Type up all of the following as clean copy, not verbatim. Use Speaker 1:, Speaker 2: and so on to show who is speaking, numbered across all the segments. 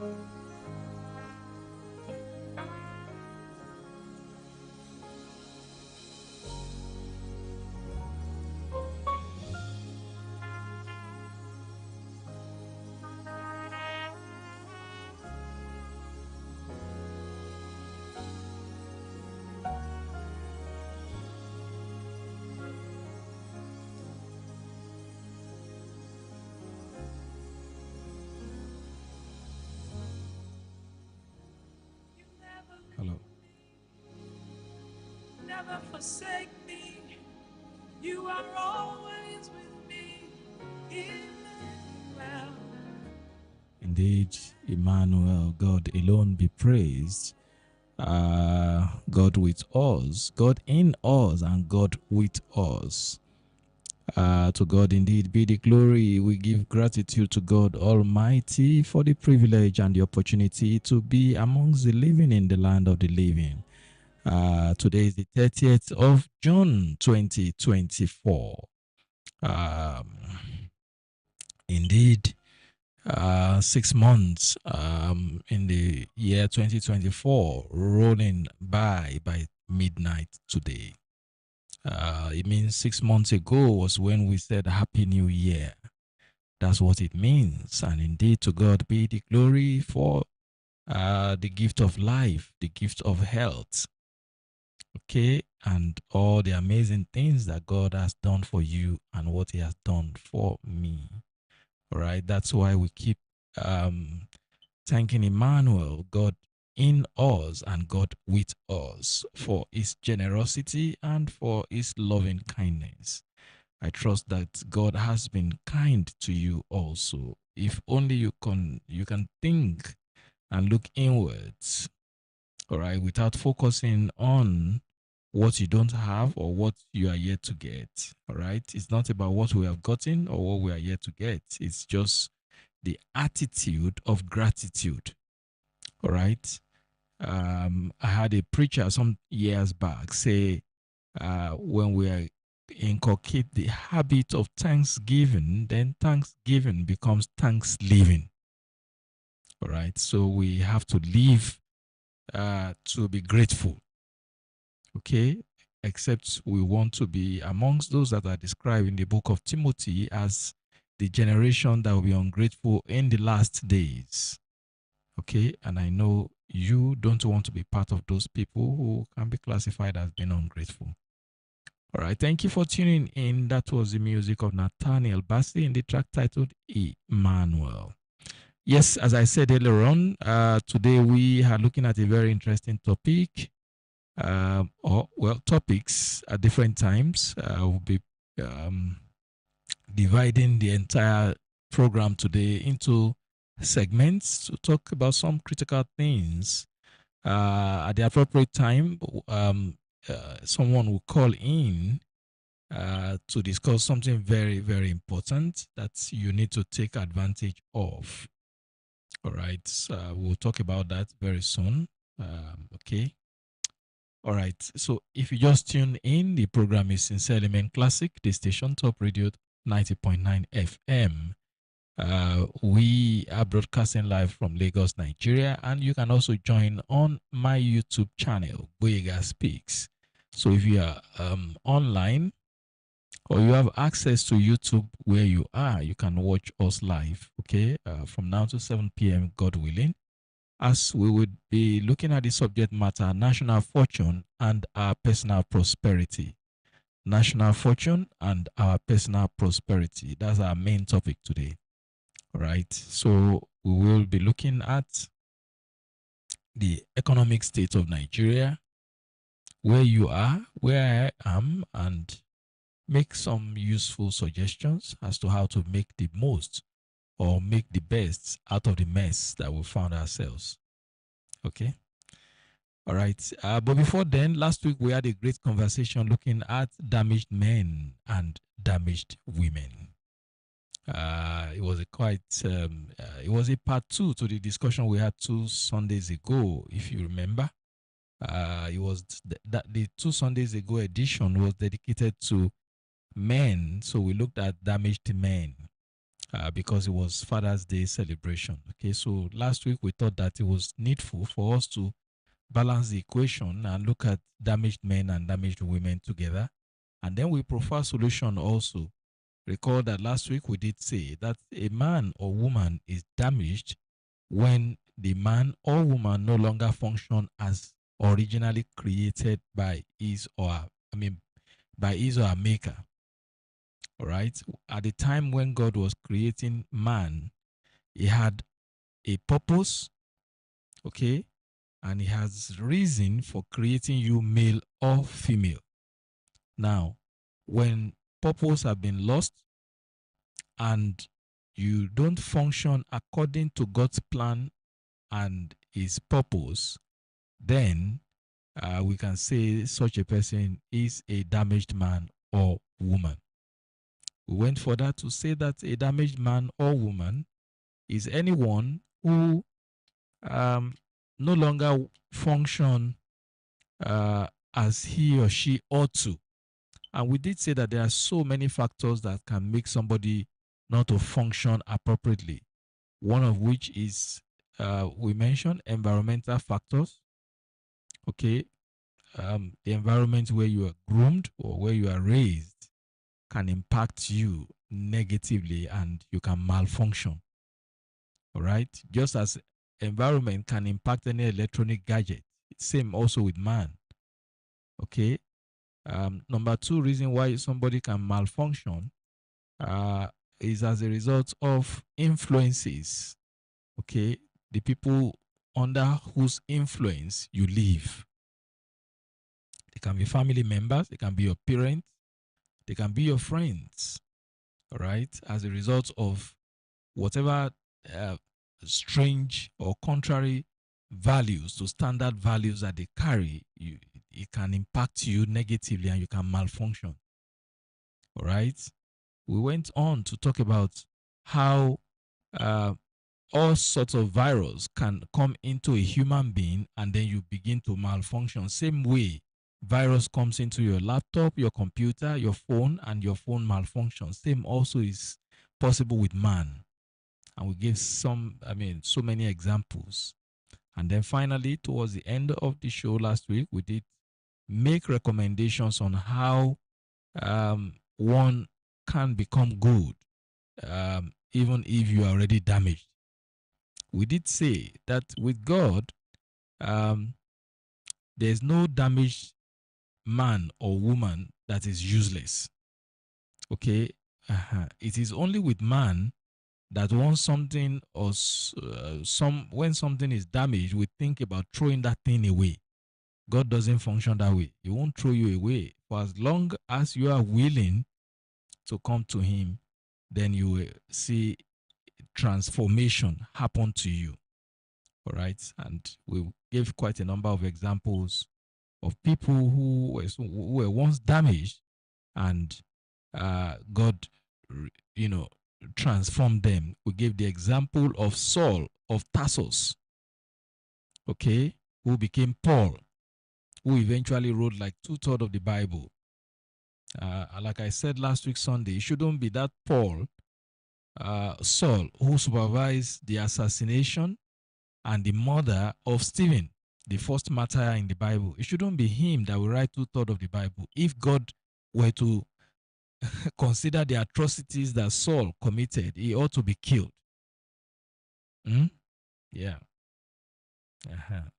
Speaker 1: Hello.
Speaker 2: Never forsake me. You are always with me. Emmanuel.
Speaker 1: Indeed, Emmanuel, God alone be praised. God with us, God in us, and God with us. To God indeed be the glory. We give gratitude to God Almighty for the privilege and the opportunity to be amongst the living in the land of the living. Today is the 30th of June 2024. Indeed, 6 months in the year 2024 rolling by midnight today. It means 6 months ago was when we said Happy New Year. That's what it means. And indeed, to God be the glory for the gift of life, the gift of health, okay, and all the amazing things that God has done for you and what He has done for me. All right, that's why we keep thanking Emmanuel, God in us and God with us, for His generosity and for His loving kindness. I trust that God has been kind to you also. If only you can think and look inwards, all right, without focusing on what you don't have or what you are yet to get. All right, it's not about what we have gotten or what we are yet to get. It's just the attitude of gratitude. All right. I had a preacher some years back say, when we are inculcate the habit of thanksgiving, then thanksgiving becomes thanks living. All right. So we have to live to be grateful. Okay. Except we want to be amongst those that are described in the book of Timothy as the generation that will be ungrateful in the last days. Okay. And I know you don't want to be part of those people who can be classified as being ungrateful. All right. Thank you for tuning in. That was the music of Nathaniel Bassey in the track titled Emmanuel. Yes, as I said earlier on, today we are looking at a very interesting topic. Topics at different times. We'll be dividing the entire program today into segments to talk about some critical things. At the appropriate time, someone will call in to discuss something very, very important that you need to take advantage of. All right, so we'll talk about that very soon. Okay. All right, so if you just tune in, the program is Sincere Element Classic, the station Top Radio 90.9 FM. We are broadcasting live from Lagos, Nigeria, and you can also join on my YouTube channel, GboyegaSpeaks. So if you are online or you have access to YouTube where you are, you can watch us live, okay, from now to 7 p.m., God willing, as we would be looking at the subject matter, national fortune and our personal prosperity. National fortune and our personal prosperity. That's our main topic today. All right. So we will be looking at the economic state of Nigeria, where you are, where I am, and make some useful suggestions as to how to make the most or make the best out of the mess that we found ourselves. Okay. All right. But before then, last week we had a great conversation looking at damaged men and damaged women. It was it was a part 2 to the discussion we had 2 Sundays ago, if you remember. It was the 2 Sundays ago edition was dedicated to men. So we looked at damaged men. because it was Father's Day celebration. Okay, so last week we thought that it was needful for us to balance the equation and look at damaged men and damaged women together. And then we prefer solution also. Recall that last week we did say that a man or woman is damaged when the man or woman no longer function as originally created by his or her, by his or her maker. All right. At the time when God was creating man, he had a purpose, okay, and he has reason for creating you male or female. Now, when purpose have been lost and you don't function according to God's plan and his purpose, then we can say such a person is a damaged man or woman. We went further to say that a damaged man or woman is anyone who no longer function as he or she ought to. And we did say that there are so many factors that can make somebody not to function appropriately. One of which is we mentioned environmental factors. Okay, the environment where you are groomed or where you are raised can impact you negatively and you can malfunction. All right, just as environment can impact any electronic gadget, same also with man. Okay, number two reason why somebody can malfunction uh, is as a result of influences. Okay, the people under whose influence you live. They can be family members, they can be your parents, they can be your friends. All right, as a result of whatever uh, strange or contrary values to standard values that they carry, it can impact you negatively and you can malfunction. All right. We went on to talk about how uh, all sorts of virus can come into a human being and then you begin to malfunction. Same way virus comes into your laptop, your computer, your phone, and your phone malfunctions. Same also is possible with man. And we gave so many examples. And then finally, towards the end of the show last week, we did make recommendations on how one can become good, even if you are already damaged. We did say that with God, um, there's no damaged man or woman that is useless. Okay, it is only with man that once something or when something is damaged, we think about throwing that thing away. God doesn't function that way. He won't throw you away. For as long as you are willing to come to Him, then you will see transformation happen to you. All right. And we gave quite a number of examples of people who were once damaged and God, transformed them. We gave the example of Saul of Tarsus, okay, who became Paul, who eventually wrote like 2/3 of the Bible. Like I said last week Sunday, it shouldn't be that Paul, Saul, who supervised the assassination and the murder of Stephen, the first martyr in the Bible. It shouldn't be him that will write 2/3 of the Bible. If God were to consider the atrocities that Saul committed, he ought to be killed. Yeah.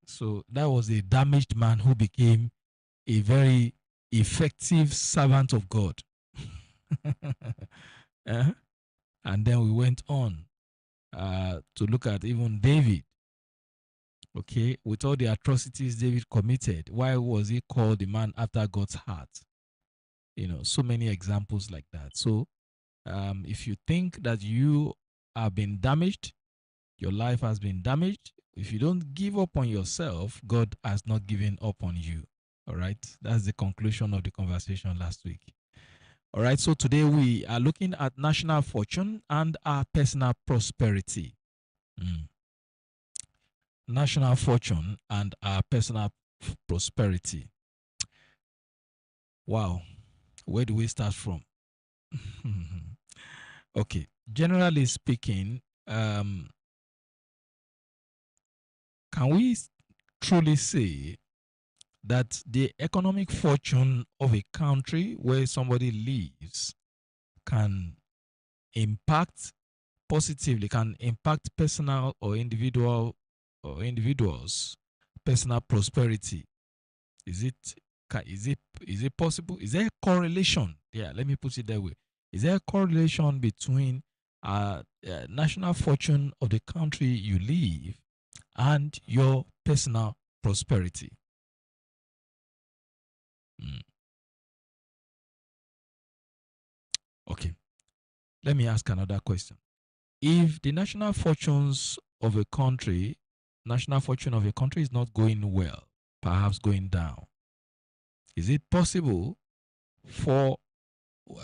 Speaker 1: So that was a damaged man who became a very effective servant of God. And then we went on to look at even David. Okay, with all the atrocities David committed, why was he called the man after God's heart? So many examples like that. So if you think that you have been damaged, your life has been damaged, if you don't give up on yourself, God has not given up on you. All right, that's the conclusion of the conversation last week. All right, so today we are looking at national fortune and our personal prosperity. National fortune and our personal prosperity. Wow, where do we start from? Okay, generally speaking, can we truly say that the economic fortune of a country where somebody lives can impact positively, can impact personal or individuals personal prosperity? Is it is it possible? Is there a correlation? Yeah, let me put it that way. Is there a correlation between national fortune of the country you live and your personal prosperity? Mm. Okay, let me ask another question. If the national fortune of a country is not going well, perhaps going down, is it possible for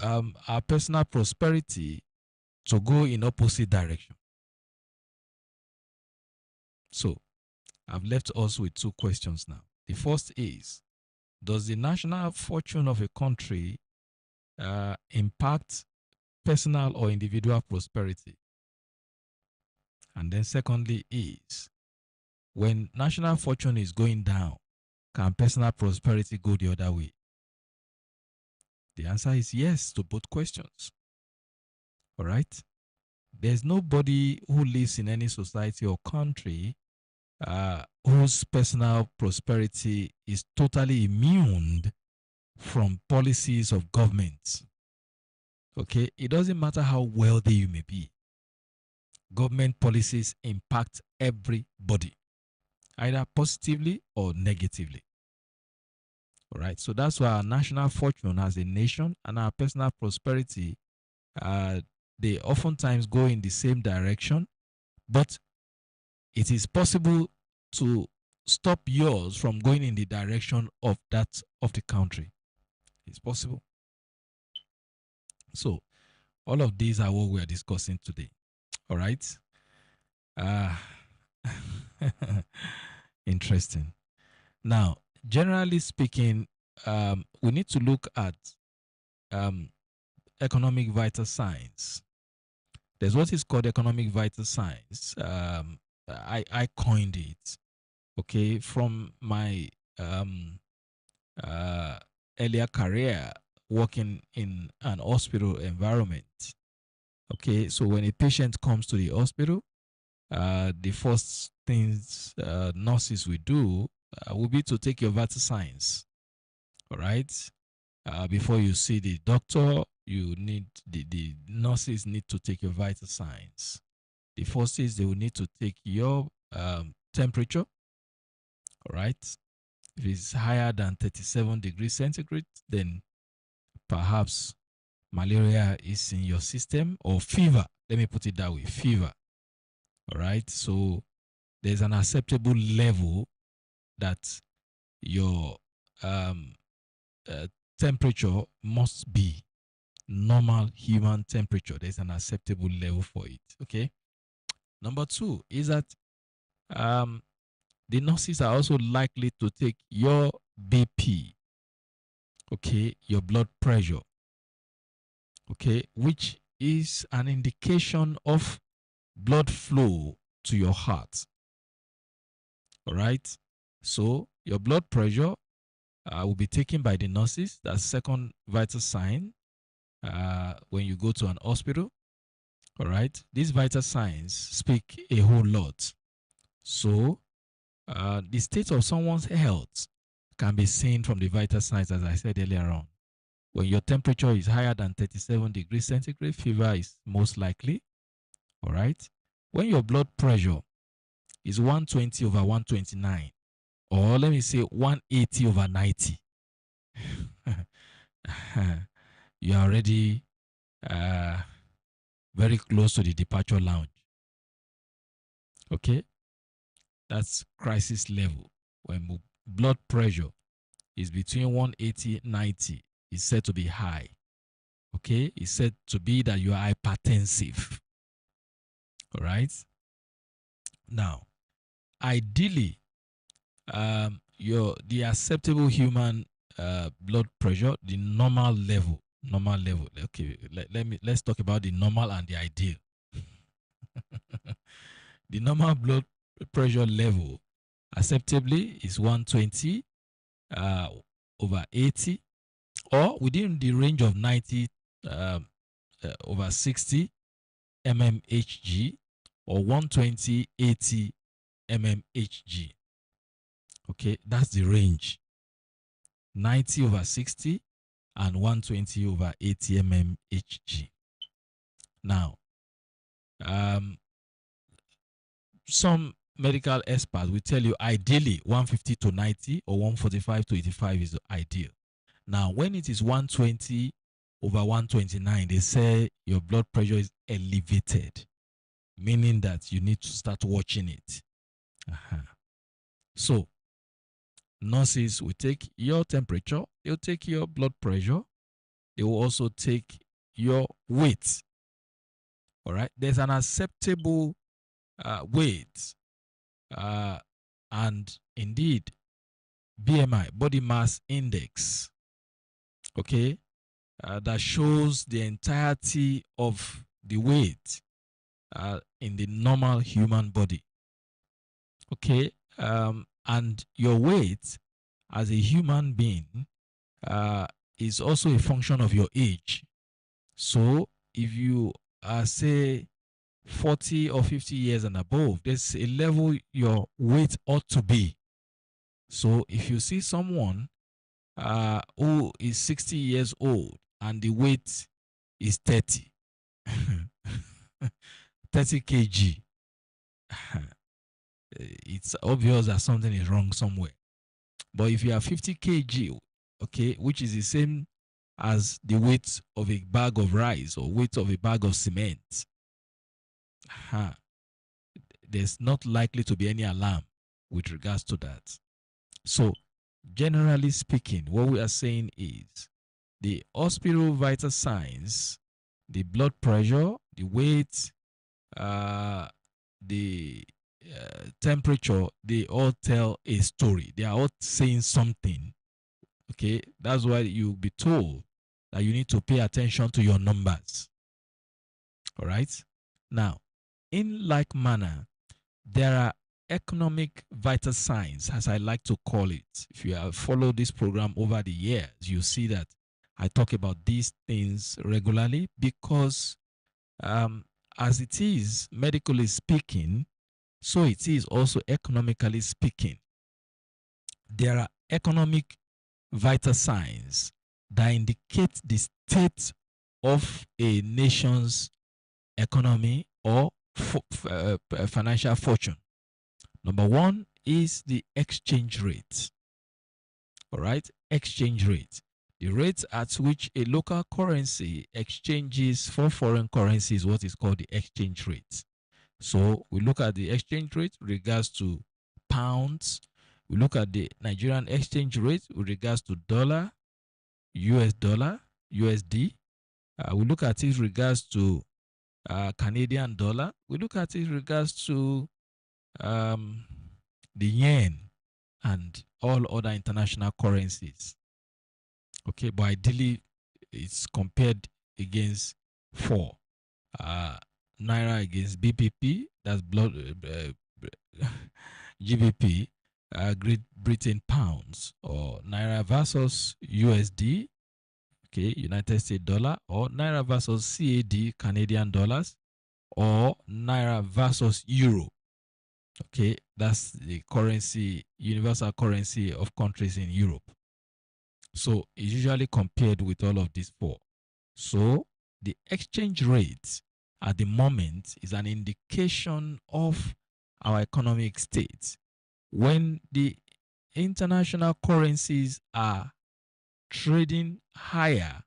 Speaker 1: our personal prosperity to go in opposite direction? So I've left us with two questions now. The first is, does the national fortune of a country impact personal or individual prosperity? And then secondly is, when national fortune is going down, can personal prosperity go the other way? The answer is yes to both questions. All right. There's nobody who lives in any society or country whose personal prosperity is totally immune from policies of government. Okay. It doesn't matter how wealthy you may be, government policies impact everybody, either positively or negatively. All right. So that's why our national fortune as a nation and our personal prosperity, they oftentimes go in the same direction, but it is possible to stop yours from going in the direction of that of the country. It's possible. So all of these are what we are discussing today. All right. Uh, interesting. Now, generally speaking, we need to look at um, economic vital signs. There's what is called economic vital signs. I coined it, okay, from my uh, earlier career working in an hospital environment. Okay, so when a patient comes to the hospital, the first things nurses will do will be to take your vital signs. All right. Before you see the doctor, you need the nurses need to take your vital signs. The first is they will need to take your temperature. All right. If it's higher than 37 degrees centigrade, then perhaps malaria is in your system, or fever. Let me put it that way, fever. All right. So there's an acceptable level that your um, uh, temperature must be normal human temperature. There's an acceptable level for it. Okay. Number two is that um, the nurses are also likely to take your BP, okay, your blood pressure, okay, which is an indication of blood flow to your heart. All right. So your blood pressure will be taken by the nurses. That's second vital sign when you go to an hospital. All right. These vital signs speak a whole lot. So the state of someone's health can be seen from the vital signs, as I said earlier on. When your temperature is higher than 37 degrees centigrade, fever is most likely. All right. When your blood pressure is 120 over 129, or let me say 180 over 90, you are already very close to the departure lounge. Okay. That's crisis level. When blood pressure is between 180 and 90, it's said to be high. Okay. It's said to be that you are hypertensive. All right. Now, ideally, the acceptable human blood pressure, the normal level, Normal level. Okay, let's talk about the normal and the ideal. The normal blood pressure level acceptably is 120 uh, over 80, or within the range of 90 um, over 60 mmHg, or 120 80 mmHg. Okay, that's the range. 90 over 60 and 120 over 80 mmHg. Now, um, some medical experts will tell you ideally 150 to 90 or 145 to 85 is ideal. Now, when it is 120 over 129, they say your blood pressure is elevated, meaning that you need to start watching it. So, nurses will take your temperature, they'll take your blood pressure, they will also take your weight. All right, there's an acceptable weight, and indeed BMI, body mass index, okay, that shows the entirety of the weight in the normal human body. Okay, and your weight as a human being is also a function of your age. So if you are, say, 40 or 50 years and above, there's a level your weight ought to be. So if you see someone who is 60 years old and the weight is 30, 30 kg, it's obvious that something is wrong somewhere. But if you are 50 kg, okay, which is the same as the weight of a bag of rice or weight of a bag of cement, there's not likely to be any alarm with regards to that. So, generally speaking, what we are saying is the hospital vital signs, the blood pressure, the weight, the temperature, they all tell a story. They are all saying something. Okay, that's why you'll be told that you need to pay attention to your numbers. All right. Now, in like manner, there are economic vital signs, as I like to call it. If you have followed this program over the years, you see that I talk about these things regularly because, as it is medically speaking, so it is also economically speaking. There are economic vital signs that indicate the state of a nation's economy or financial fortune. Number one is the exchange rate. All right, exchange rate. The rate at which a local currency exchanges for foreign currency is what is called the exchange rate. So we look at the exchange rate with regards to pounds. We look at the Nigerian exchange rate with regards to dollar, US dollar, USD. We look at it with regards to Canadian dollar. We look at it with regards to the yen and all other international currencies. Okay, but ideally it's compared against four. Naira against BPP, that's GBP, Great Britain pounds, or Naira versus USD, okay, United States dollar, or Naira versus CAD, Canadian dollars, or Naira versus Euro. Okay, that's the currency, universal currency of countries in Europe. So it's usually compared with all of these four. So the exchange rate at the moment is an indication of our economic state. When the international currencies are trading higher,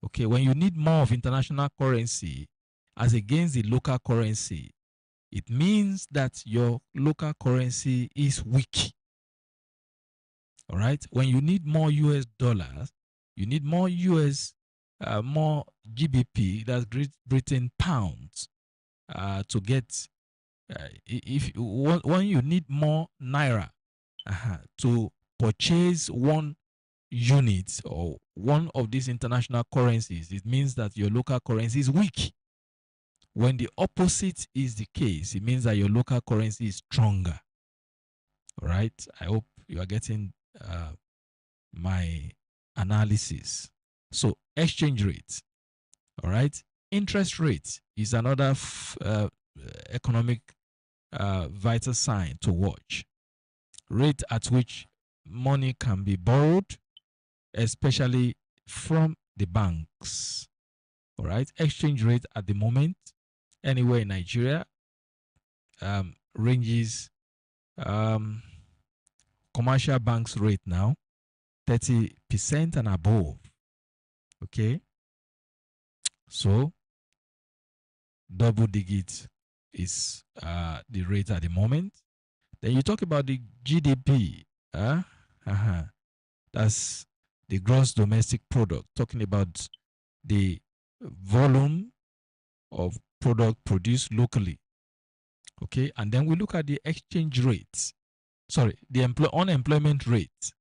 Speaker 1: okay, when you need more of international currency as against the local currency, it means that your local currency is weak. All right. When you need more US dollars, you need more more GBP, that's Great Britain pounds, to get. If when you need more naira to purchase one unit or one of these international currencies, it means that your local currency is weak. When the opposite is the case, it means that your local currency is stronger. All right. I hope you are getting my analysis. So, exchange rate. All right. Interest rate is another economic vital sign to watch. Rate at which money can be borrowed, especially from the banks. All right. Exchange rate at the moment, anywhere in Nigeria, ranges commercial banks rate now 30% and above. Okay. So double digit is the rate at the moment. Then you talk about the GDP. That's the gross domestic product, talking about the volume of product produced locally. Okay. And then we look at the exchange rate. Sorry, the unemployment rate.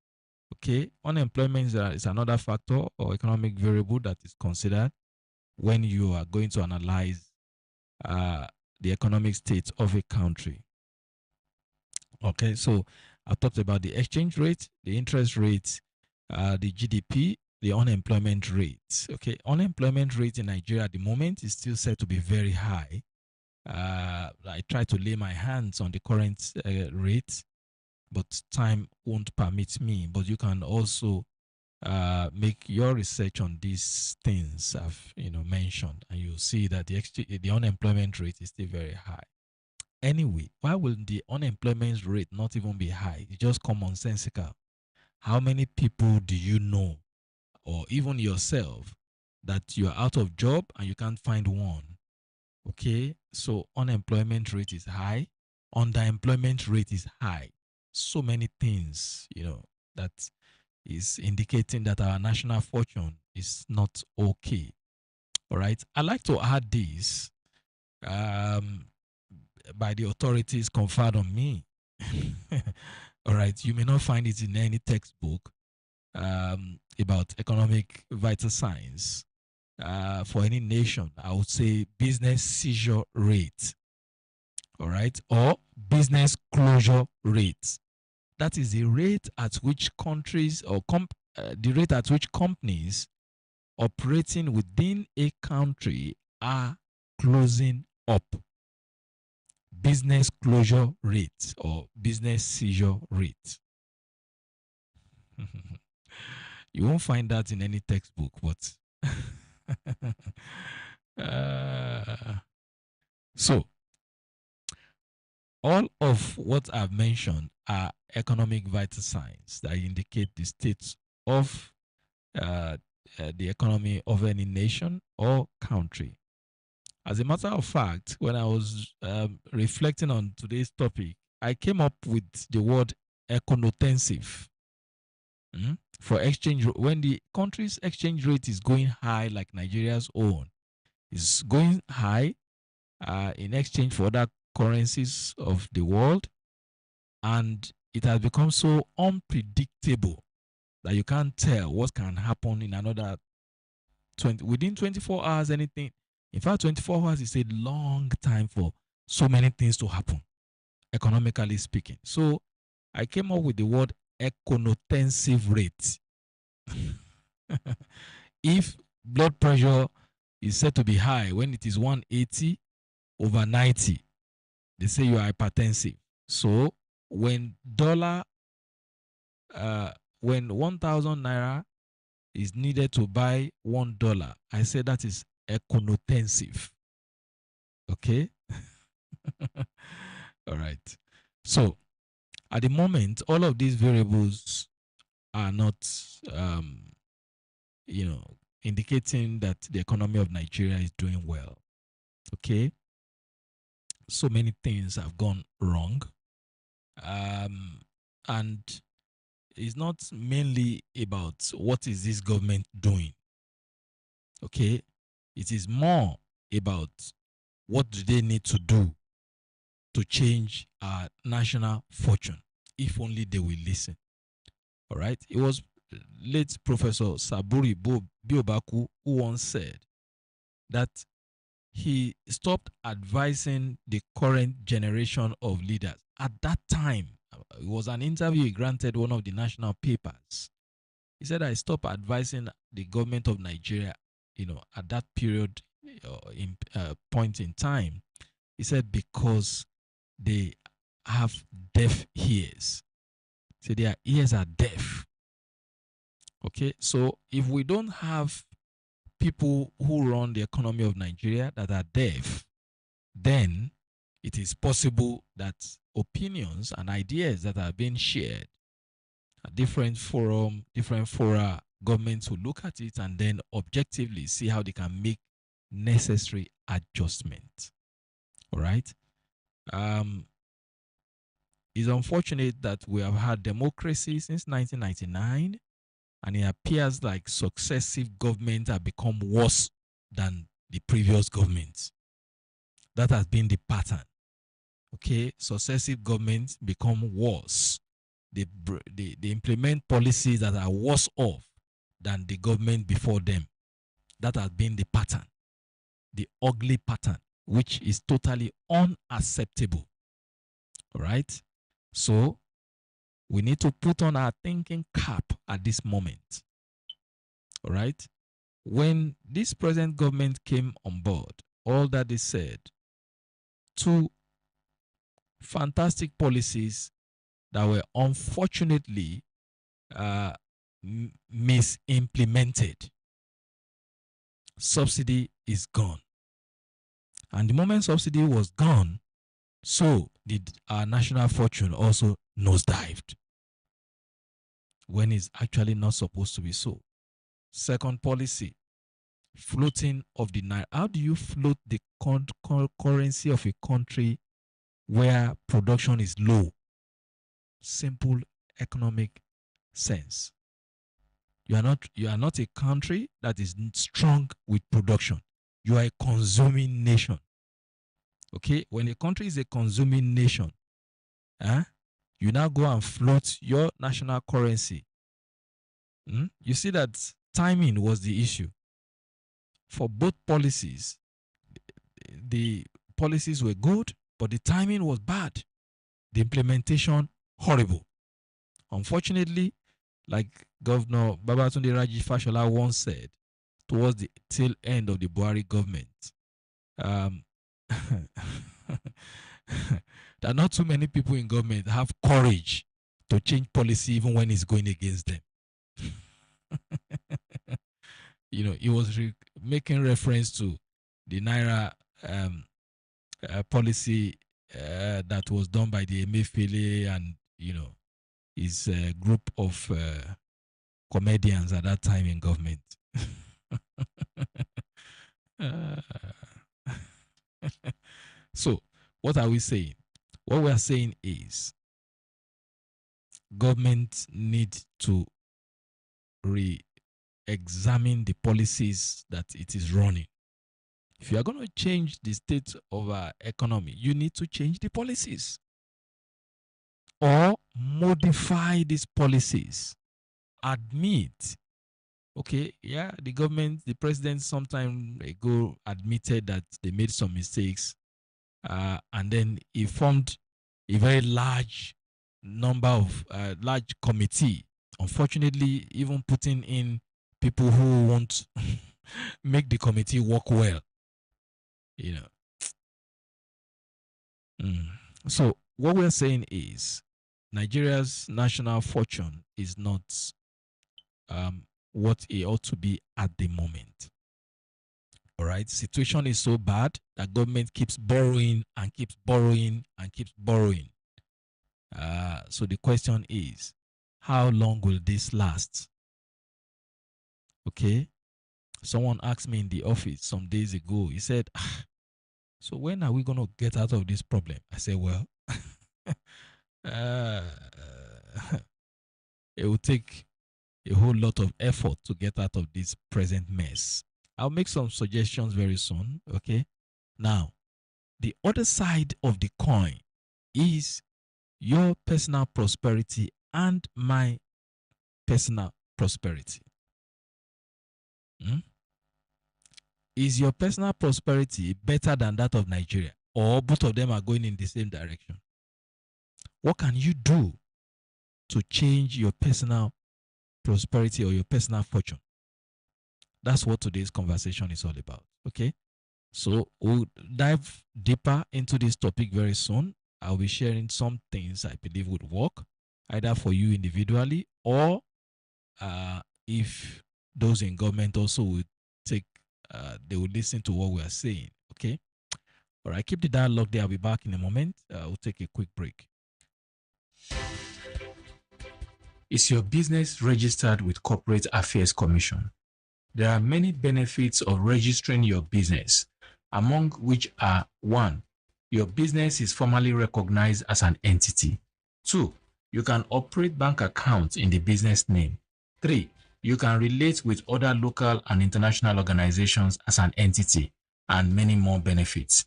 Speaker 1: Okay. Unemployment is another factor or economic variable that is considered when you are going to analyze the economic state of a country. Okay, so I talked about the exchange rate, the interest rate, the GDP, the unemployment rate. Okay, unemployment rate in Nigeria at the moment is still said to be very high. I try to lay my hands on the current rate, but time won't permit me. But you can also make your research on these things I've mentioned, and you'll see that the unemployment rate is still very high. Anyway, why will the unemployment rate not even be high? It's just commonsensical. How many people do you know, or even yourself, that you're out of job and you can't find one? Okay, so unemployment rate is high, underemployment rate is high. So many things, that is indicating that our national fortune is not okay. All right. I like to add this by the authorities conferred on me. All right. You may not find it in any textbook about economic vital signs for any nation. I would say business seizure rate. All right. Or business closure rate. That is the rate at which countries or the rate at which companies operating within a country are closing up. Business closure rate or business seizure rate. You won't find that in any textbook, but so all of what I've mentioned are economic vital signs that indicate the state of the economy of any nation or country. As a matter of fact, when I was reflecting on today's topic, I came up with the word econotensive for exchange. When the country's exchange rate is going high, like Nigeria's own, is going high in exchange for other currencies of the world, and it has become so unpredictable that you can't tell what can happen in another within 24 hours. Anything. In fact, 24 hours is a long time for so many things to happen, economically speaking. So I came up with the word econotensive rate. If blood pressure is said to be high when it is 180 over 90, they say you are hypertensive. So when when 1,000 naira is needed to buy $1, I say that is econotensive. Okay. All right. So at the moment, all of these variables are not, indicating that the economy of Nigeria is doing well. Okay. So many things have gone wrong. And it's not mainly about what is this government doing. Okay. It is more about what do they need to do to change our national fortune, if only they will listen. All right. It was late Professor Saburi Biobaku, who once said that he stopped advising the current generation of leaders. At that time, it was an interview he granted one of the national papers. He said, I stopped advising the government of Nigeria, at that period, point in time. He said, because they have deaf ears. So their ears are deaf. Okay, so if we don't have people who run the economy of Nigeria that are deaf, then it is possible that opinions and ideas that are being shared at different forum, different fora, governments will look at it and then objectively see how they can make necessary adjustments. All right. It's unfortunate that we have had democracy since 1999, and it appears like successive governments have become worse than the previous governments. That has been the pattern. Okay, successive governments become worse. They implement policies that are worse off than the government before them. That has been the pattern, the ugly pattern, which is totally unacceptable. All right. So we need to put on our thinking cap at this moment. All right. When this present government came on board, all that they said, two fantastic policies that were unfortunately misimplemented. Subsidy is gone. And the moment subsidy was gone, so did our national fortune also nosedived, when it's actually not supposed to be so. Second policy, floating of the naira. How do you float the currency of a country where production is low? Simple economic sense. You are not a country that is strong with production. You are a consuming nation. Okay, when a country is a consuming nation, you now go and float your national currency. You see that timing was the issue. For both policies, the policies were good, but the timing was bad. The implementation, horrible. Unfortunately, like Governor Babatunde Raji Fashola once said, towards the tail end of the Buhari government, that not too many people in government have courage to change policy even when it's going against them. He was making reference to the Naira policy that was done by the Emefiele and, his group of comedians at that time in government. So, what are we saying? What we are saying is government need to re-examine the policies that it is running. If you are going to change the state of our economy, you need to change the policies or modify these policies. Admit, okay, yeah, the president some time ago admitted that they made some mistakes, and then he formed a very large committee. Unfortunately, even putting in people who won't make the committee work well. So what we're saying is Nigeria's national fortune is not what it ought to be at the moment. All right, situation is so bad that government keeps borrowing and keeps borrowing and keeps borrowing. So the question is, how long will this last? Okay, someone asked me in the office some days ago. He said, so when are we going to get out of this problem? I said, well, it will take a whole lot of effort to get out of this present mess. I'll make some suggestions very soon. Okay. Now, the other side of the coin is your personal prosperity and my personal prosperity? Hmm? Is your personal prosperity better than that of Nigeria, or both of them are going in the same direction? What can you do to change your personal prosperity or your personal fortune? That's what today's conversation is all about. Okay. So we'll dive deeper into this topic very soon. I'll be sharing some things I believe would work either for you individually or if those in government also would take, they would listen to what we are saying. Okay. All right. Keep the dialogue there. I'll be back in a moment. We'll take a quick break. Is your business registered with Corporate Affairs Commission? There are many benefits of registering your business, among which are: 1. Your business is formally recognized as an entity. 2. You can operate bank accounts in the business name. 3. You can relate with other local and international organizations as an entity, and many more benefits.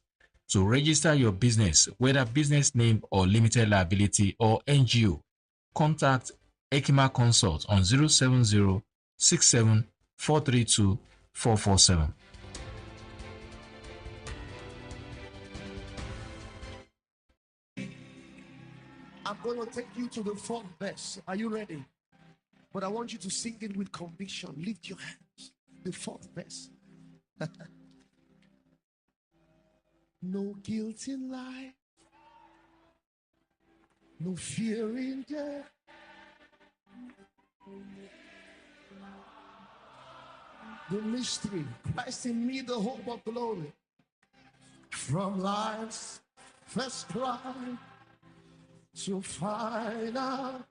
Speaker 1: To register your business, whether business name or limited liability or NGO, contact Ekima Consult on 070 67 432 447.
Speaker 2: I'm going to take you to the fourth verse. Are you ready? But I want you to sing it with conviction. Lift your hands. The fourth verse. No guilt in life, no fear in death. The mystery, Christ in me, the hope of glory. From life's first cry to final.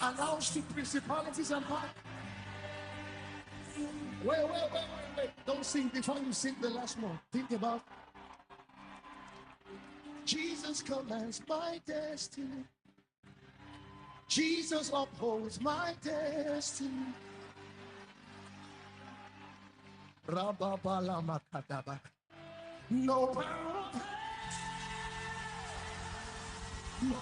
Speaker 2: Announce to principalities and power. Wait. Don't sing before you sing the last one. Think about Jesus commands my destiny. Jesus upholds my destiny. Rababalamakadaba. No power. No.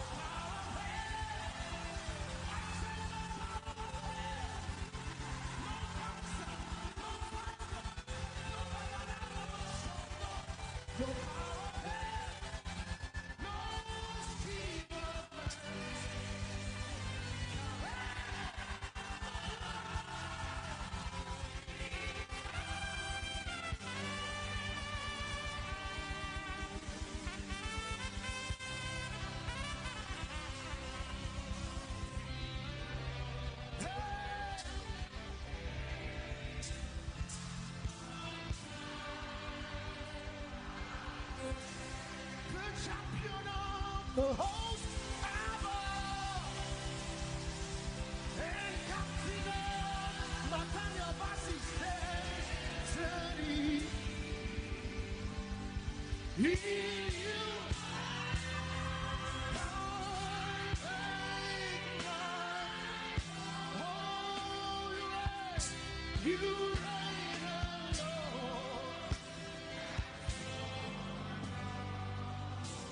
Speaker 2: The host ever and captain Nathaniel Bassi says, you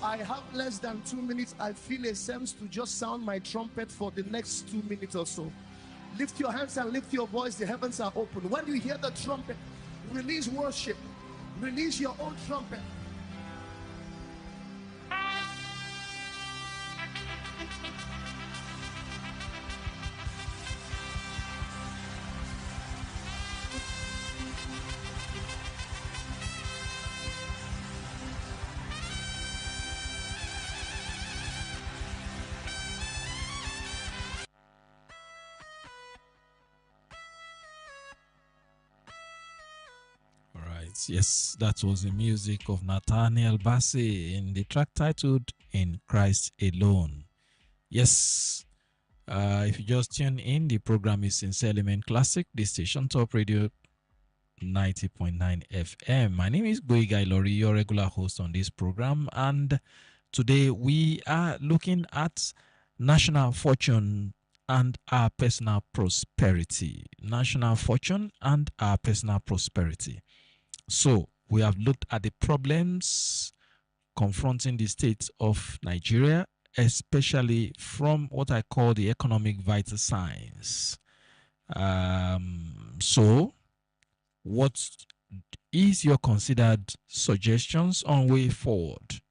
Speaker 2: I have less than 2 minutes. I feel a sense to just sound my trumpet for the next 2 minutes or so. Lift your hands and lift your voice. The heavens are open. When you hear the trumpet, release worship. Release your own trumpet.
Speaker 1: Yes, that was the music of Nathaniel Bassey in the track titled In Christ Alone. Yes, if you just tune in, the program is Sincere Element Classic, the station top radio 90.9 FM. My name is GboyegaSpeaks, your regular host on this program, and today we are looking at national fortune and our personal prosperity. National fortune and our personal prosperity. So we have looked at the problems confronting the state of Nigeria, especially from what I call the economic vital signs. So, what is your considered suggestions on way forward?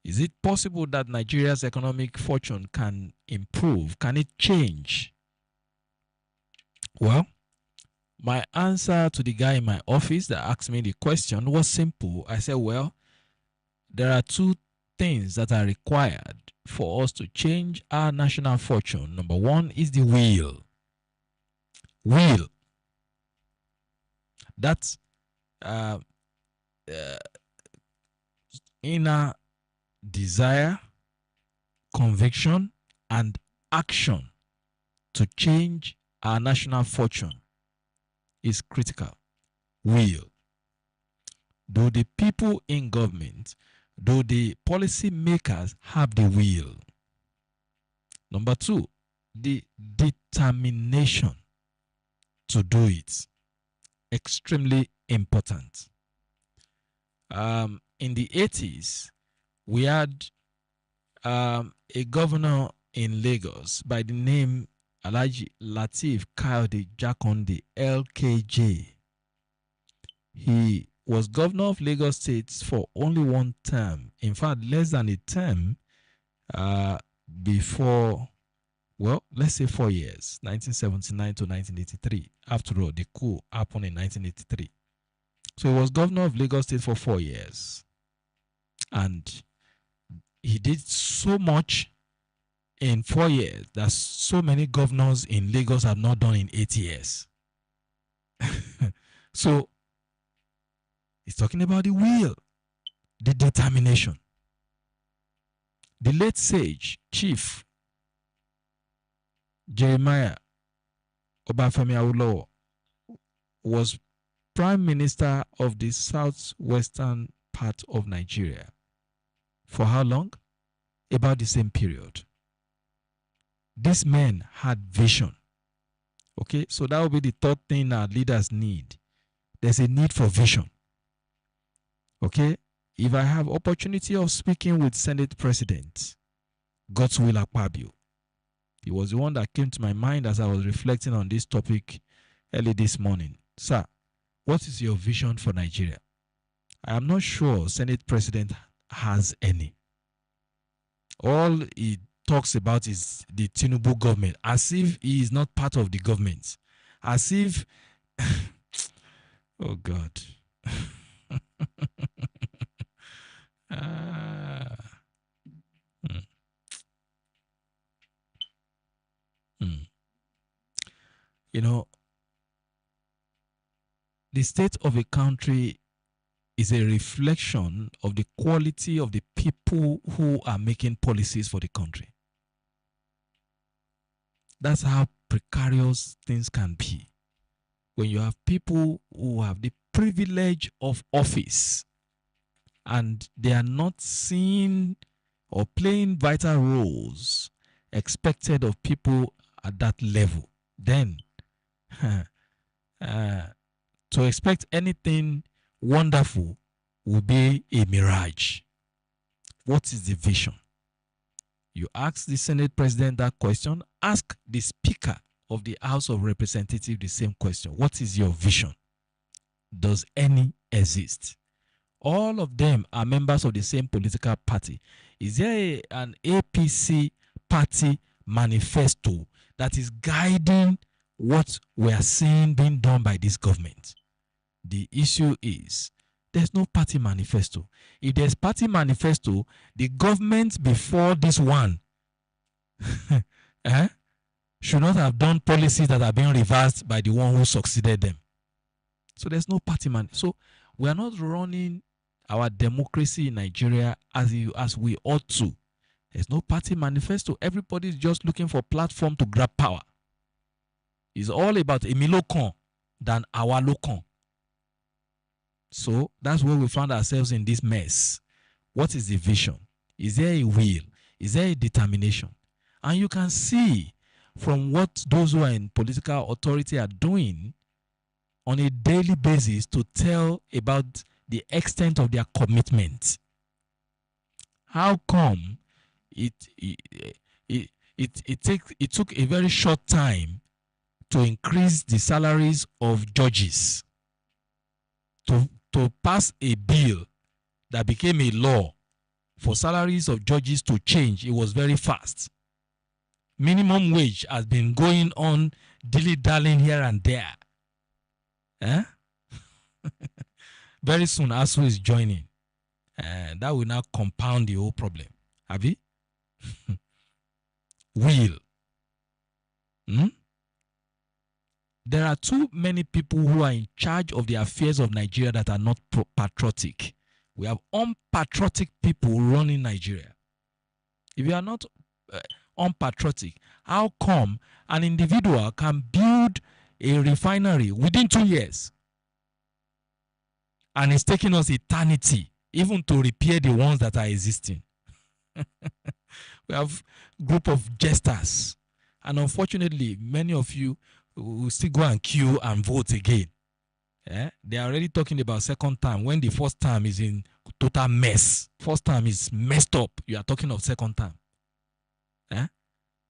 Speaker 1: Is it possible that Nigeria's economic fortune can improve? Can it change? Well, my answer to the guy in my office that asked me the question was simple. I said, well, there are two things that are required for us to change our national fortune. Number one is the will. Will. That's inner desire, conviction, and action to change our national fortune is critical. Will. Do the people in government, do the policy makers have the will? Number two, the determination to do it. Extremely important. In the 80s, we had a governor in Lagos by the name Alhaji Lateef Kayode Jakonde, LKJ. He was governor of Lagos State for only one term. In fact, less than a term before, well, let's say 4 years, 1979 to 1983. After all, the coup happened in 1983. So he was governor of Lagos State for 4 years. And he did so much in 4 years that so many governors in Lagos have not done in 8 years. So he's talking about the will, the determination. The late sage, Chief Jeremiah Obafemi Awolowo, was Prime Minister of the southwestern part of Nigeria. For how long? About the same period. This man had vision. Okay, so that will be the third thing our leaders need. There's a need for vision. Okay, if I have opportunity of speaking with Senate President Godswill Akpabio, he was the one that came to my mind as I was reflecting on this topic early this morning. Sir, what is your vision for Nigeria? I am not sure Senate President has any. All he talks about is the Tinubu government, as if he is not part of the government. As if, oh God. You know, the state of a country is a reflection of the quality of the people who are making policies for the country. That's how precarious things can be. When you have people who have the privilege of office and they are not seen or playing vital roles expected of people at that level, then to expect anything wonderful will be a mirage. What is the vision? You ask the Senate President that question, ask the Speaker of the House of Representatives the same question. What is your vision? Does any exist? All of them are members of the same political party. Is there an APC party manifesto that is guiding what we are seeing being done by this government? The issue is there's no party manifesto. If there's party manifesto, the government before this one should not have done policies that are being reversed by the one who succeeded them. So there's no party So we are not running our democracy in Nigeria as we ought to. There's no party manifesto. Everybody's just looking for a platform to grab power. It's all about Emilokon than our Lokon. So that's where we found ourselves in this mess. What is the vision? Is there a will? Is there a determination? And you can see from what those who are in political authority are doing on a daily basis to tell about the extent of their commitment. How come it it took a very short time to increase the salaries of judges, to pass a bill that became a law for salaries of judges to change. It was very fast. Minimum wage has been going on dilly-dallying here and there. Very soon, ASU is joining. That will now compound the whole problem. Abi? Will. There are too many people who are in charge of the affairs of Nigeria that are not patriotic. We have unpatriotic people running Nigeria. If you are not unpatriotic, how come an individual can build a refinery within 2 years? And it's taking us eternity even to repair the ones that are existing. We have a group of jesters. And unfortunately, many of you will still go and queue and vote again. They are already talking about second term when the first term is in total mess. First term is messed up. You are talking of second term.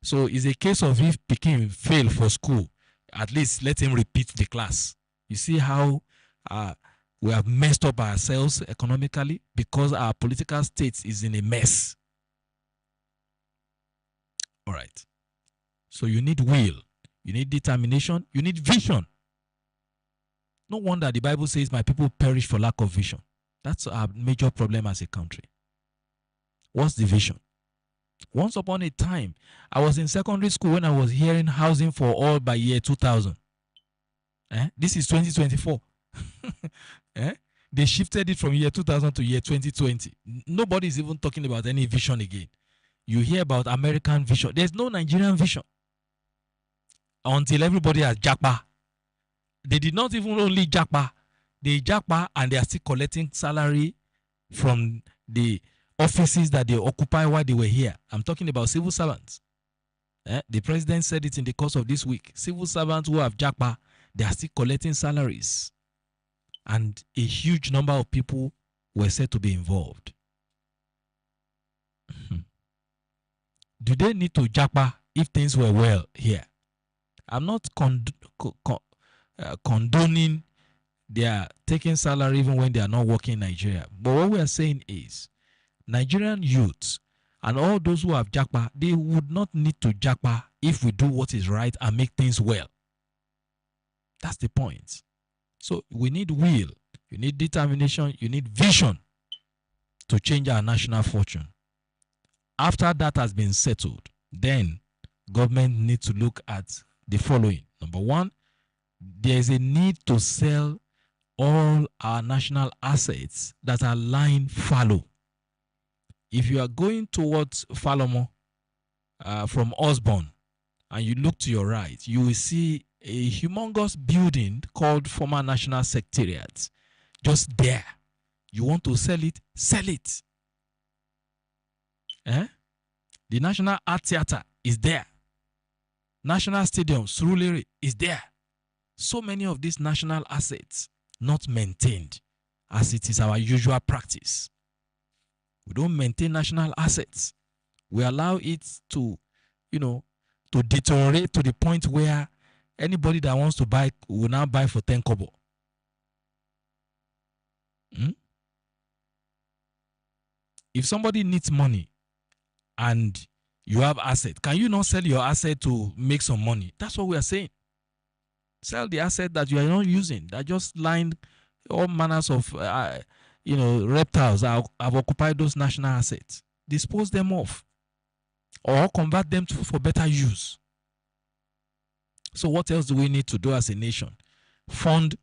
Speaker 1: So it's a case of if Pekin fail for school, at least let him repeat the class. You see how we have messed up ourselves economically because our political state is in a mess. All right. So you need will, you need determination, you need vision. No wonder the Bible says my people perish for lack of vision. That's our major problem as a country. What's the vision? Once upon a time, I was in secondary school when I was hearing housing for all by year 2000. This is 2024. They shifted it from year 2000 to year 2020. Nobody is even talking about any vision again. You hear about American vision. There's no Nigerian vision until everybody has japa. They did not even only japa. They japa and they are still collecting salary from the offices that they occupy while they were here. I'm talking about civil servants. The president said it in the course of this week. Civil servants who have japa, they are still collecting salaries. And a huge number of people were said to be involved. Do they need to japa if things were well here? I'm not condoning their taking salary even when they are not working in Nigeria. But what we are saying is, Nigerian youths and all those who have japa, they would not need to japa if we do what is right and make things well. That's the point. So we need will, you need determination, you need vision to change our national fortune. After that has been settled, then government needs to look at the following. Number one, there is a need to sell all our national assets that are lying fallow. If you are going towards Falomo from Osborne and you look to your right, you will see a humongous building called former National Secretariat. Just there. You want to sell it? Sell it. The National Art Theatre is there. National Stadium, Surulere, is there. So many of these national assets not maintained as it is our usual practice. We don't maintain national assets. We allow it to, to deteriorate to the point where anybody that wants to buy will now buy for 10 kobo. If somebody needs money and you have asset, can you not sell your asset to make some money? That's what we are saying. Sell the asset that you are not using, that just lying, all manners of reptiles have occupied those national assets. Dispose them off or convert them for better use. So what else do we need to do as a nation? Fund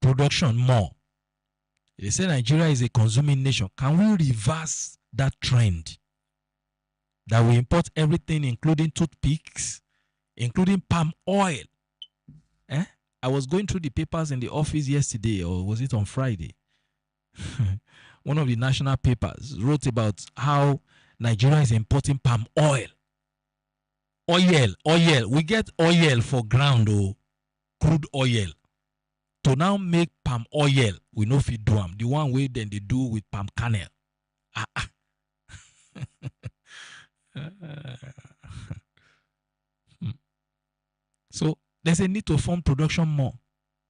Speaker 1: production more. They say Nigeria is a consuming nation. Can we reverse that trend? That we import everything, including toothpicks, including palm oil. I was going through the papers in the office yesterday, or was it on Friday? One of the national papers wrote about how Nigeria is importing palm oil. Oil. We get oil for ground, crude oil. To now make palm oil, we know if you do them. The one way then they do with palm kernel. So there's a need to fund production more,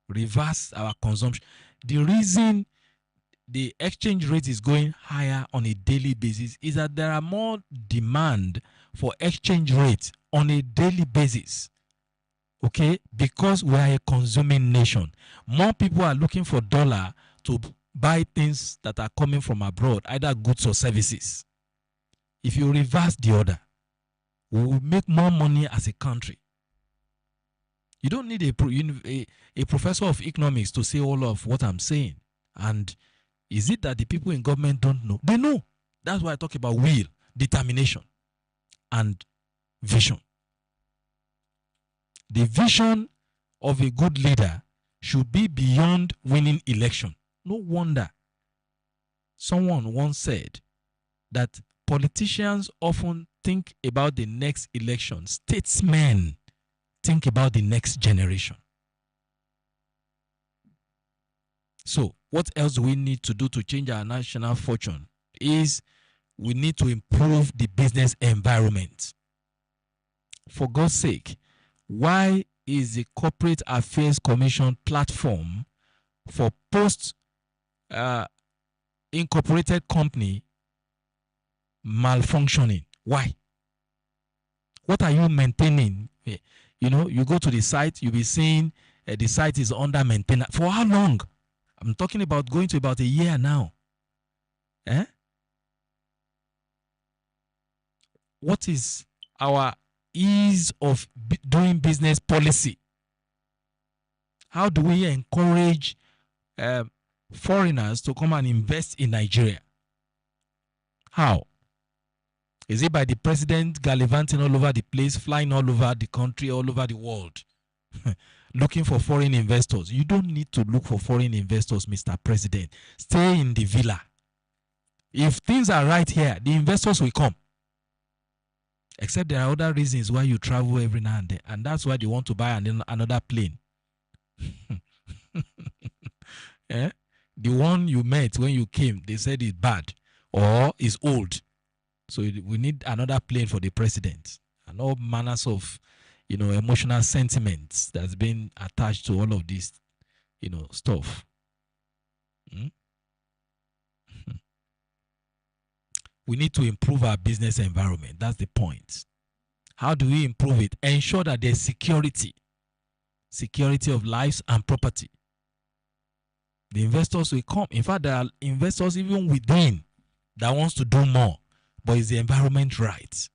Speaker 1: reverse our consumption. The reason the exchange rate is going higher on a daily basis is that there are more demand for exchange rates on a daily basis. Okay, because we are a consuming nation, more people are looking for dollar to buy things that are coming from abroad, either goods or services. If you reverse the order, we will make more money as a country. You don't need a professor of economics to say all of what I'm saying. And is it that the people in government don't know? They know. That's why I talk about will, determination, and vision. The vision of a good leader should be beyond winning election. No wonder someone once said that politicians often think about the next election. Statesmen think about the next generation. So what else do we need to do to change our national fortune is we need to improve the business environment. For God's sake, why is the Corporate Affairs Commission platform for post-incorporated company malfunctioning? Why? What are you maintaining? You know, you go to the site, you'll be seeing the site is under maintenance. For how long? I'm talking about going to about a year now. What is our ease of doing business policy? How do we encourage foreigners to come and invest in Nigeria? How? Is it by the president gallivanting all over the place, flying all over the country, all over the world, looking for foreign investors? You don't need to look for foreign investors, Mr. President. Stay in the villa. If things are right here, the investors will come. Except there are other reasons why you travel every now and then, and that's why they want to buy another plane. The one you met when you came, they said it's bad or is old. So we need another plane for the president, and all manners of, emotional sentiments that's been attached to all of this, stuff. We need to improve our business environment. That's the point. How do we improve it? Ensure that there's security of lives and property. The investors will come. In fact, there are investors even within that wants to do more, but is the environment right?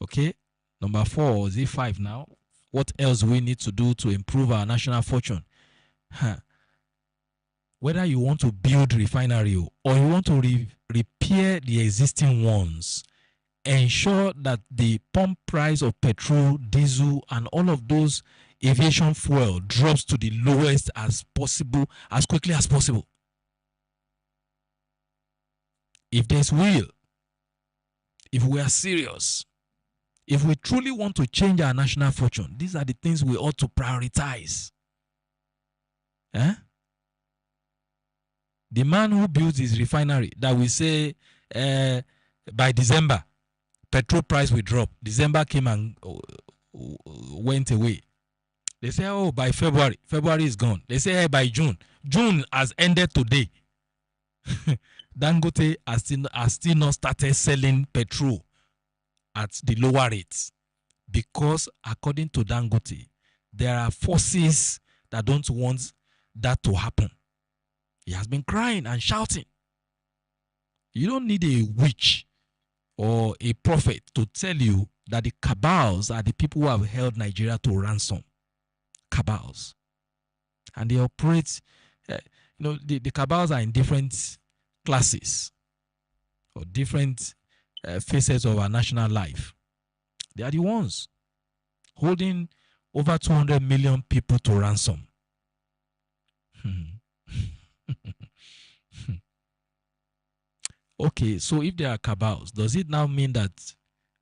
Speaker 1: Okay, number 4, or is it 5 now? What else do we need to do to improve our national fortune? Whether you want to build refinery or you want to repair the existing ones, ensure that the pump price of petrol, diesel, and all of those aviation fuel drops to the lowest as possible, as quickly as possible. If there's will, if we are serious, if we truly want to change our national fortune, these are the things we ought to prioritize. The man who builds his refinery that we say by December, petrol price will drop. December came and went away. They say, oh, by February is gone. They say, hey, by June has ended today. Dangote has still not started selling petrol at the lower rates, because according to Dangote, there are forces that don't want that to happen. He has been crying and shouting. You don't need a witch or a prophet to tell you that the cabals are the people who have held Nigeria to ransom. Cabals. And they operate, the cabals are in different classes or different phases of our national life. They are the ones holding over 200 million people to ransom. Okay, so if there are cabals, does it now mean that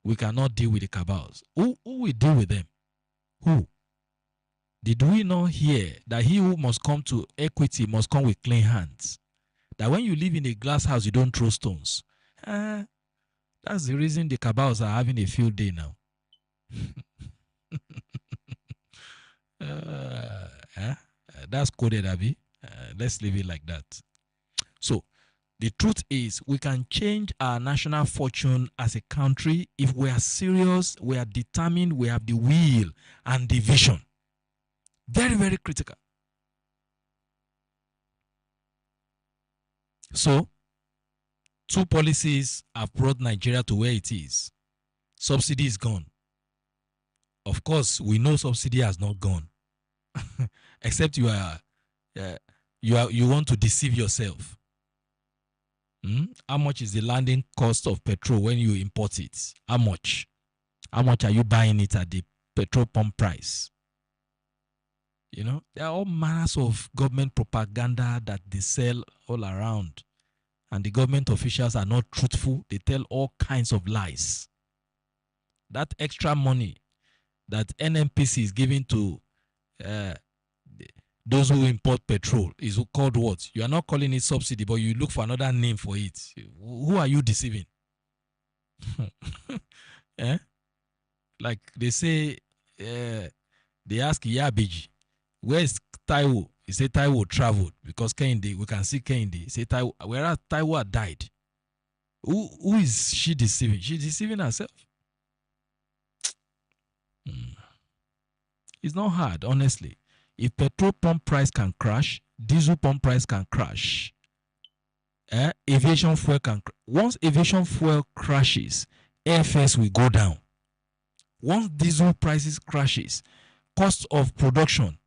Speaker 1: we cannot deal with the cabals? Who will deal with them? Who? Did we not hear that he who must come to equity must come with clean hands? That when you live in a glass house, you don't throw stones. That That's the reason the cabals are having a field day now. That's coded, Abby. Let's leave it like that. So, the truth is, we can change our national fortune as a country if we are serious, we are determined, we have the will and the vision. Very, very critical. So, two policies have brought Nigeria to where it is. Subsidy is gone. Of course, we know subsidy has not gone, except you want to deceive yourself. How much is the landing cost of petrol when you import it? How much? How much are you buying it at the petrol pump price? You know, there are all manners of government propaganda that they sell all around. And the government officials are not truthful. They tell all kinds of lies. That extra money that NNPC is giving to those who import petrol is called what? You are not calling it subsidy, but you look for another name for it. Who are you deceiving? Like they say, they ask Yabiji, where is Taiwo? He said Taiwo traveled because Kehinde, we can see Kehinde. He said Taiwo, whereas Taiwo had died. Who is she deceiving? She's deceiving herself. It's not hard, honestly. If petrol pump price can crash, diesel pump price can crash. Aviation fuel can. Once aviation fuel crashes, airfares will go down. Once diesel prices crashes, cost of production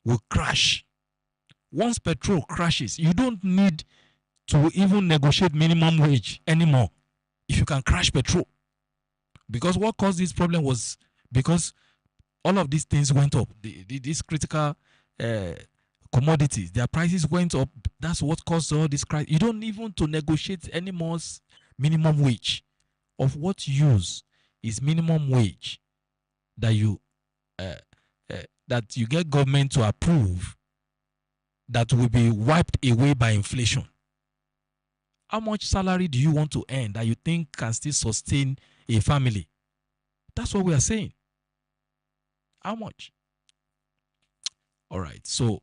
Speaker 1: will crash. Once petrol crashes, you don't need to even negotiate minimum wage anymore if you can crash petrol. Because what caused this problem was because all of these things went up. These critical commodities, their prices went up. That's what caused all this crisis. You don't even to negotiate any more minimum wage. Of what use is minimum wage that you get government to approve that will be wiped away by inflation? How much salary do you want to earn that you think can still sustain a family? That's what we are saying. How much? All right. So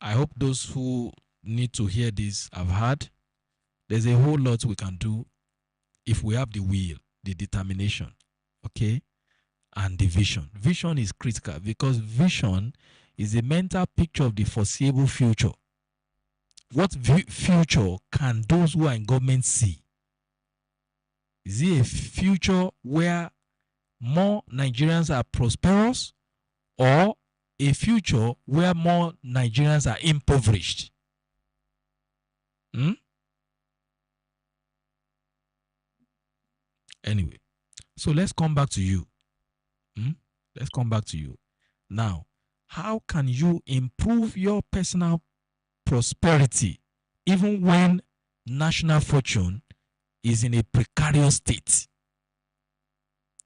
Speaker 1: I hope those who need to hear this have heard. There's a whole lot we can do if we have the will, the determination, okay, and the vision. Vision is critical because vision is a mental picture of the foreseeable future. What future can those who are in government see? Is it a future where more Nigerians are prosperous, or a future where more Nigerians are impoverished? Anyway, so let's come back to you. Let's come back to you. Now, how can you improve your personal prosperity even when national fortune is in a precarious state?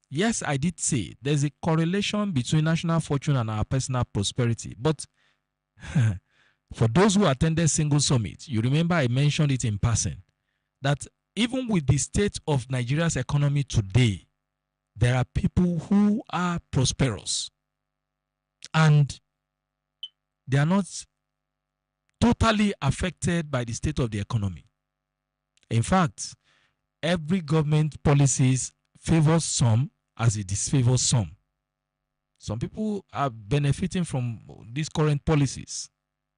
Speaker 1: Yes, I did say there's a correlation between national fortune and our personal prosperity. But for those who attended Single Summit, you remember I mentioned it in passing, that even with the state of Nigeria's economy today, there are people who are prosperous and they are not totally affected by the state of the economy. In fact, every government policies favors some as it disfavors some. Some people are benefiting from these current policies.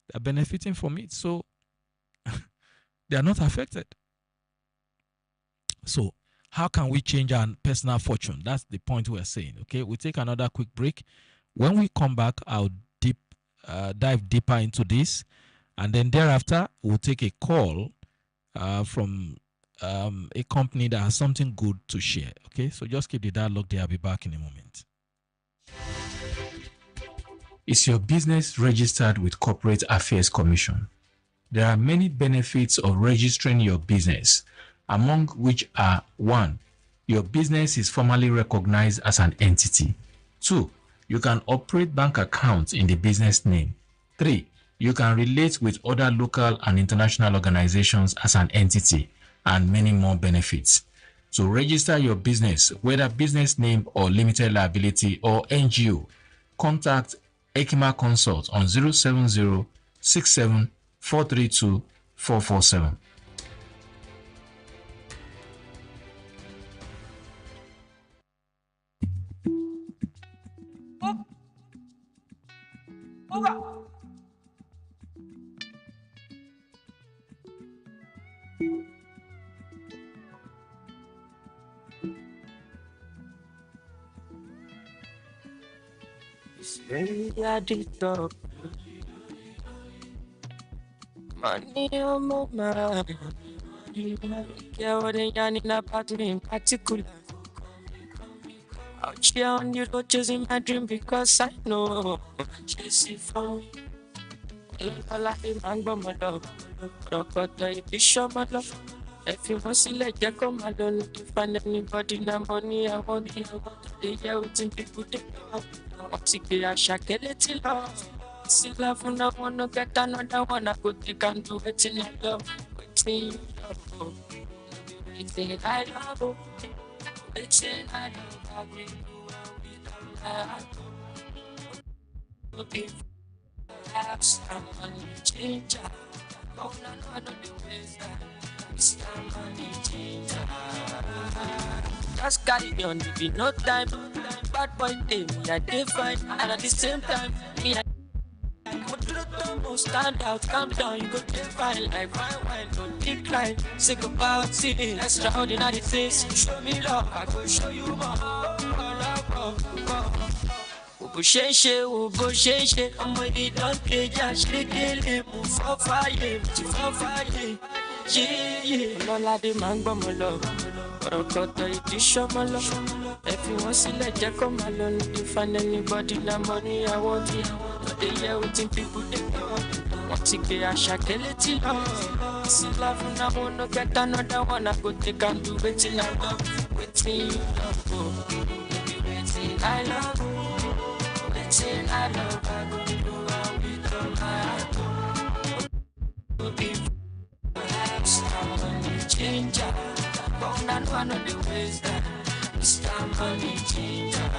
Speaker 1: They are benefiting from it, so they are not affected. So how can we change our personal fortune? That's the point we're saying. Okay, we'll take another quick break. When we come back, I'll dive deeper into this, and then thereafter we'll take a call from a company that has something good to share. Okay, so just keep the dialogue there. I'll be back in a moment. Is your business registered with Corporate Affairs Commission? There are many benefits of registering your business, among which are: 1. Your business is formally recognized as an entity. 2. You can operate bank accounts in the business name. 3. You can relate with other local and international organizations as an entity, and many more benefits. To register your business, whether business name or limited liability or NGO, contact Ekima Consult on 070 67 432 447.
Speaker 3: Money on my mind. Yeah, what they yarning about me in particular. Out here on the road chasing my dream because I know she's it for me. All I am my love. Rock out the edition, my love. If you want to let you come, I don't need to find anybody. Now money, I want it. They hear what people think. I want to get a shackle love. See love when I wanna get another one. I could take and do it in your love. Waiting, love. Waiting, I love. Waiting, I love. I will be perhaps I'm money changer. Oh, no, I know the ways that Mr. Money changer. Just carry on, if you no time. Bad boy, day, me, I define. And at the same time, me, I stand out, calm down, you go define like fine wine, don't decline. Sick about seeing extraordinary things. Show me love, I go show you more. Bó ṣe ń ṣe, ọmọ ibi don kejì àṣírí mú fọ́ fàyè, tí fọ́ fàyè. Yéyé ọlọ́ládé máa ń gbọ́mọ lọ, ọ̀rọ̀ kọ̀tọ̀ ìdí ṣọ́mọ lọ. Ẹ fi wọ́n sílẹ̀ jẹ́ kó máa lọ ní to find anybody na money I want it. But they hear wetin people dey talk. Wọ́n ti gbé Àṣàkẹ́ létí lọ. See love na wanna get another one, I go take and do wetin I love. Wetin you love, oh, baby wetin I love. Waiting, I love, I go do all with all my heart. Could be perhaps I'm money changer. But I know the ways that Mr. Money changer.